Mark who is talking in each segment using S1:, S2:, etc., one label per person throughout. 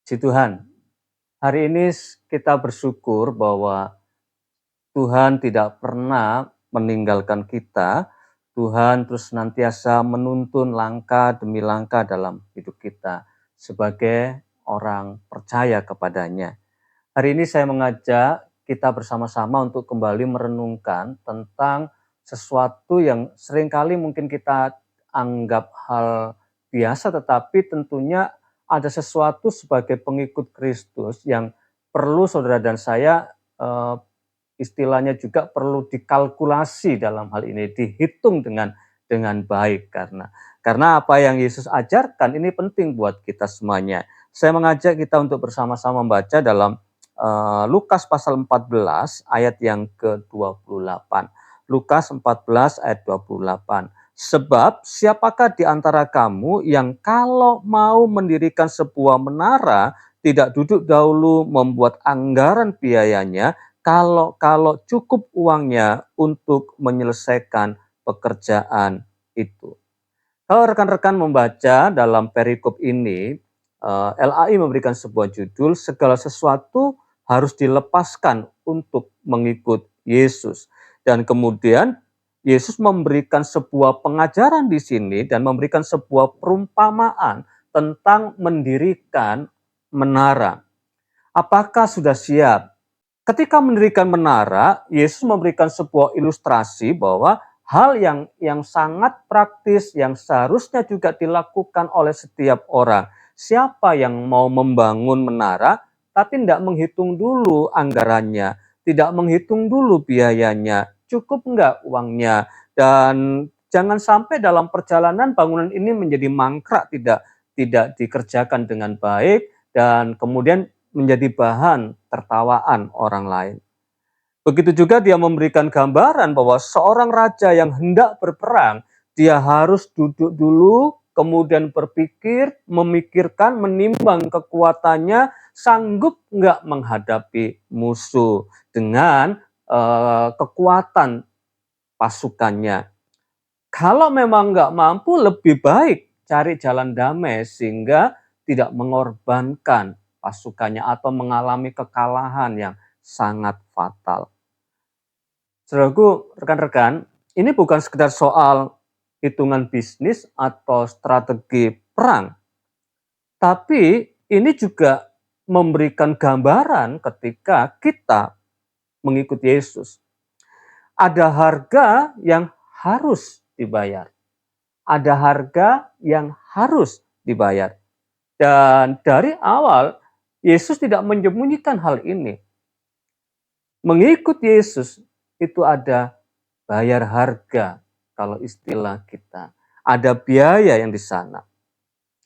S1: Puji Tuhan, hari ini kita bersyukur bahwa Tuhan tidak pernah meninggalkan kita. Tuhan terus senantiasa menuntun langkah demi langkah dalam hidup kita sebagai orang percaya kepadanya. Hari ini saya mengajak kita bersama-sama untuk kembali merenungkan tentang sesuatu yang seringkali mungkin kita anggap hal biasa, tetapi tentunya ada sesuatu sebagai pengikut Kristus yang perlu saudara dan saya istilahnya juga perlu dikalkulasi dalam hal ini, dihitung dengan baik karena apa yang Yesus ajarkan ini penting buat kita semuanya. Saya mengajak kita untuk bersama-sama membaca dalam Lukas pasal 14 ayat yang ke-28. Lukas 14 ayat 28. Sebab siapakah di antara kamu yang kalau mau mendirikan sebuah menara tidak duduk dahulu membuat anggaran biayanya, kalau cukup uangnya untuk menyelesaikan pekerjaan itu. Kalau rekan-rekan membaca dalam perikop ini, LAI memberikan sebuah judul, segala sesuatu harus dilepaskan untuk mengikut Yesus. Dan kemudian Yesus memberikan sebuah pengajaran di sini dan memberikan sebuah perumpamaan tentang mendirikan menara. Apakah sudah siap? Ketika mendirikan menara, Yesus memberikan sebuah ilustrasi bahwa hal yang sangat praktis yang seharusnya juga dilakukan oleh setiap orang. Siapa yang mau membangun menara tapi tidak menghitung dulu anggarannya, tidak menghitung dulu biayanya, cukup enggak uangnya, dan jangan sampai dalam perjalanan bangunan ini menjadi mangkrak, tidak dikerjakan dengan baik dan kemudian menjadi bahan tertawaan orang lain. Begitu juga dia memberikan gambaran bahwa seorang raja yang hendak berperang, dia harus duduk dulu, kemudian berpikir, memikirkan, menimbang kekuatannya, sanggup nggak menghadapi musuh dengan kekuatan pasukannya. Kalau memang nggak mampu, lebih baik cari jalan damai sehingga tidak mengorbankan pasukannya atau mengalami kekalahan yang sangat fatal. Saudaraku, rekan-rekan, ini bukan sekedar soal hitungan bisnis atau strategi perang, tapi ini juga memberikan gambaran ketika kita mengikuti Yesus. Ada harga yang harus dibayar. Ada harga yang harus dibayar. Dan dari awal, Yesus tidak menyembunyikan hal ini. Mengikut Yesus itu ada bayar harga, kalau istilah kita. Ada biaya yang di sana.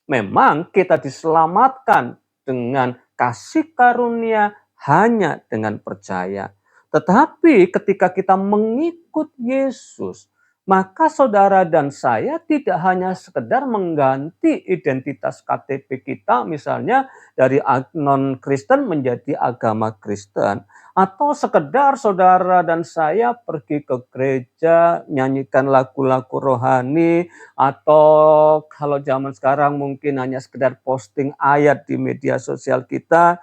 S1: Memang kita diselamatkan dengan kasih karunia hanya dengan percaya. Tetapi ketika kita mengikut Yesus, maka saudara dan saya tidak hanya sekedar mengganti identitas KTP kita, misalnya dari non-Kristen menjadi agama Kristen, atau sekedar saudara dan saya pergi ke gereja, nyanyikan lagu-lagu rohani, atau kalau zaman sekarang mungkin hanya sekedar posting ayat di media sosial kita.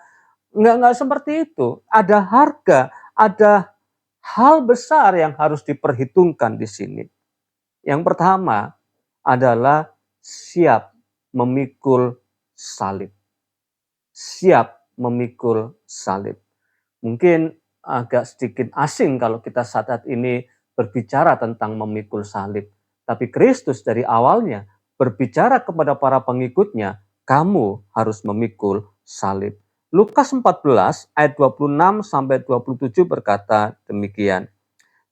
S1: Enggak seperti itu. Ada harga, ada hal besar yang harus diperhitungkan di sini. Yang pertama adalah siap memikul salib. Siap memikul salib. Mungkin agak sedikit asing kalau kita saat ini berbicara tentang memikul salib. Tapi Kristus dari awalnya berbicara kepada para pengikutnya, kamu harus memikul salib. Lukas 14 ayat 26 sampai 27 berkata demikian.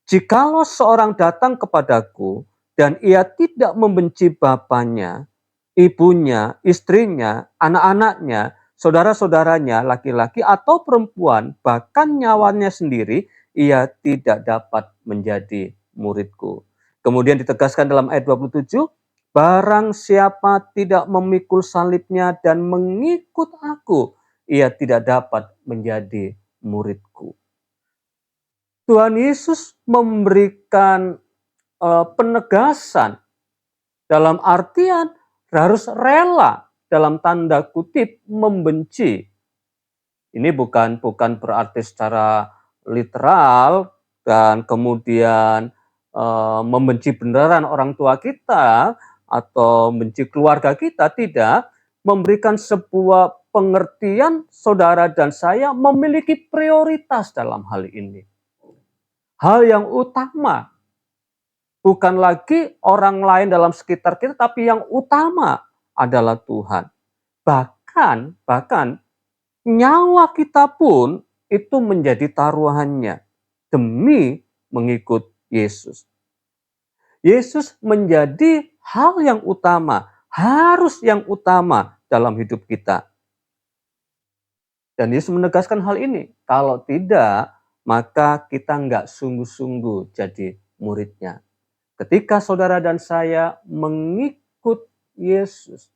S1: Jikalau seorang datang kepadaku dan ia tidak membenci bapaknya, ibunya, istrinya, anak-anaknya, saudara-saudaranya, laki-laki atau perempuan, bahkan nyawanya sendiri, ia tidak dapat menjadi muridku. Kemudian ditegaskan dalam ayat 27, barang siapa tidak memikul salibnya dan mengikut aku, ia tidak dapat menjadi muridku. Tuhan Yesus memberikan penegasan dalam artian harus rela dalam tanda kutip membenci. Ini bukan berarti secara literal dan kemudian membenci beneran orang tua kita atau membenci keluarga kita, tidak. Memberikan sebuah pengertian saudara dan saya memiliki prioritas dalam hal ini. Hal yang utama bukan lagi orang lain dalam sekitar kita, tapi yang utama adalah Tuhan. Bahkan nyawa kita pun itu menjadi taruhannya demi mengikut Yesus. Yesus menjadi hal yang utama, harus yang utama dalam hidup kita. Dan Yesus menegaskan hal ini. Kalau tidak, maka kita nggak sungguh-sungguh jadi muridnya. Ketika saudara dan saya mengikut Yesus,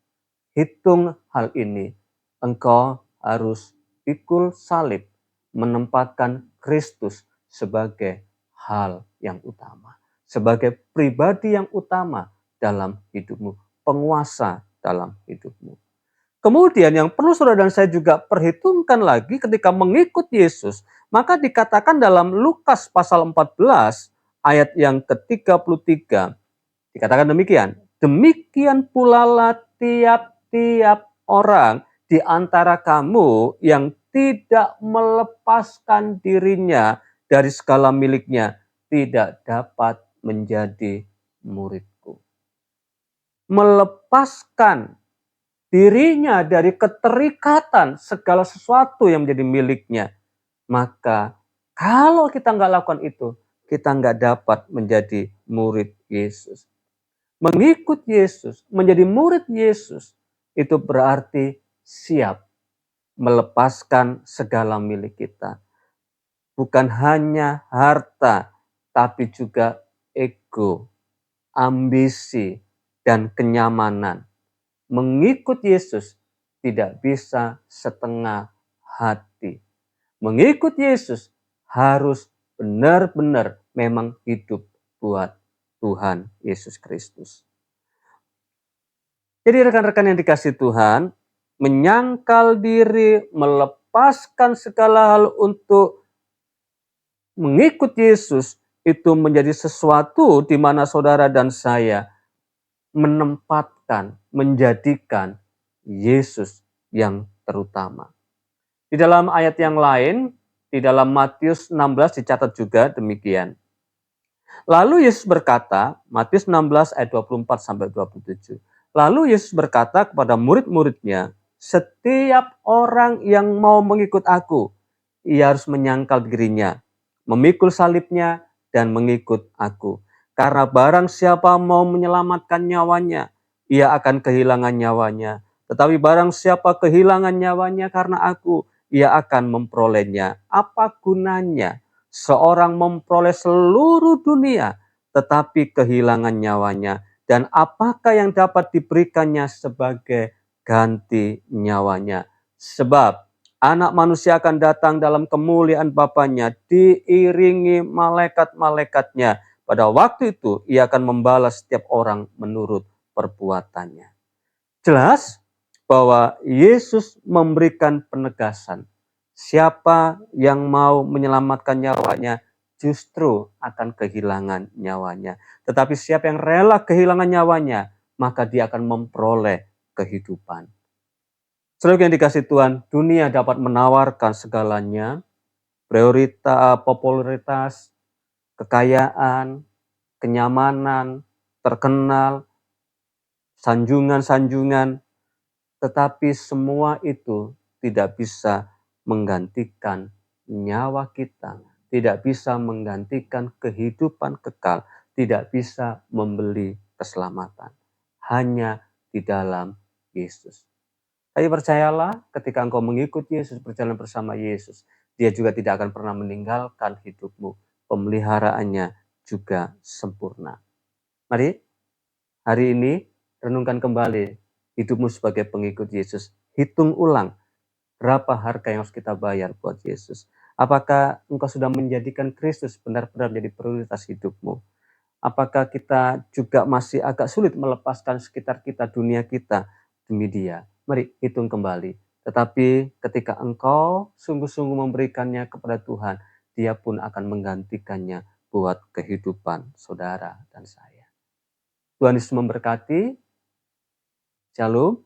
S1: hitung hal ini. Engkau harus pikul salib, menempatkan Kristus sebagai hal yang utama. Sebagai pribadi yang utama dalam hidupmu. Penguasa dalam hidupmu. Kemudian yang perlu saudara dan saya juga perhitungkan lagi ketika mengikut Yesus, maka dikatakan dalam Lukas pasal 14 ayat yang ke-33, dikatakan demikian, demikian pula lah tiap-tiap orang di antara kamu yang tidak melepaskan dirinya dari segala miliknya, tidak dapat menjadi muridku. Melepaskan dirinya dari keterikatan segala sesuatu yang menjadi miliknya. Maka kalau kita nggak lakukan itu, kita nggak dapat menjadi murid Yesus. Mengikut Yesus, menjadi murid Yesus, itu berarti siap melepaskan segala milik kita. Bukan hanya harta, tapi juga ego, ambisi, dan kenyamanan. Mengikut Yesus tidak bisa setengah hati. Mengikut Yesus harus benar-benar memang hidup buat Tuhan Yesus Kristus. Jadi rekan-rekan yang dikasih Tuhan, menyangkal diri, melepaskan segala hal untuk mengikut Yesus itu menjadi sesuatu di mana saudara dan saya menempatkan, menjadikan Yesus yang terutama. Di dalam ayat yang lain, di dalam Matius 16 dicatat juga demikian. Lalu Yesus berkata, Matius 16 ayat 24 sampai 27. Lalu Yesus berkata kepada murid-muridnya, setiap orang yang mau mengikut aku, ia harus menyangkal dirinya, memikul salibnya dan mengikut aku. Karena barang siapa mau menyelamatkan nyawanya, ia akan kehilangan nyawanya. Tetapi barang siapa kehilangan nyawanya karena aku, ia akan memperolehnya. Apa gunanya seorang memperoleh seluruh dunia, tetapi kehilangan nyawanya? Dan apakah yang dapat diberikannya sebagai ganti nyawanya? Sebab Anak manusia akan datang dalam kemuliaan Bapanya, diiringi malaikat-malaikatnya. Pada waktu itu, ia akan membalas setiap orang menurut perbuatannya. Jelas bahwa Yesus memberikan penegasan. Siapa yang mau menyelamatkan nyawanya, justru akan kehilangan nyawanya. Tetapi siapa yang rela kehilangan nyawanya, maka dia akan memperoleh kehidupan. Saudara yang dikasih Tuhan, dunia dapat menawarkan segalanya, popularitas, kekayaan, kenyamanan, terkenal, sanjungan-sanjungan, tetapi semua itu tidak bisa menggantikan nyawa kita, tidak bisa menggantikan kehidupan kekal, tidak bisa membeli keselamatan. Hanya di dalam Yesus. Tapi percayalah, ketika engkau mengikut Yesus, berjalan bersama Yesus, dia juga tidak akan pernah meninggalkan hidupmu. Pemeliharaannya juga sempurna. Mari, hari ini renungkan kembali hidupmu sebagai pengikut Yesus. Hitung ulang berapa harga yang harus kita bayar buat Yesus. Apakah engkau sudah menjadikan Kristus benar-benar menjadi prioritas hidupmu? Apakah kita juga masih agak sulit melepaskan sekitar kita, dunia kita, demi Dia? Mari hitung kembali. Tetapi ketika engkau sungguh-sungguh memberikannya kepada Tuhan, Dia pun akan menggantikannya buat kehidupan saudara dan saya. Tuhan Yesus memberkati. Shalom.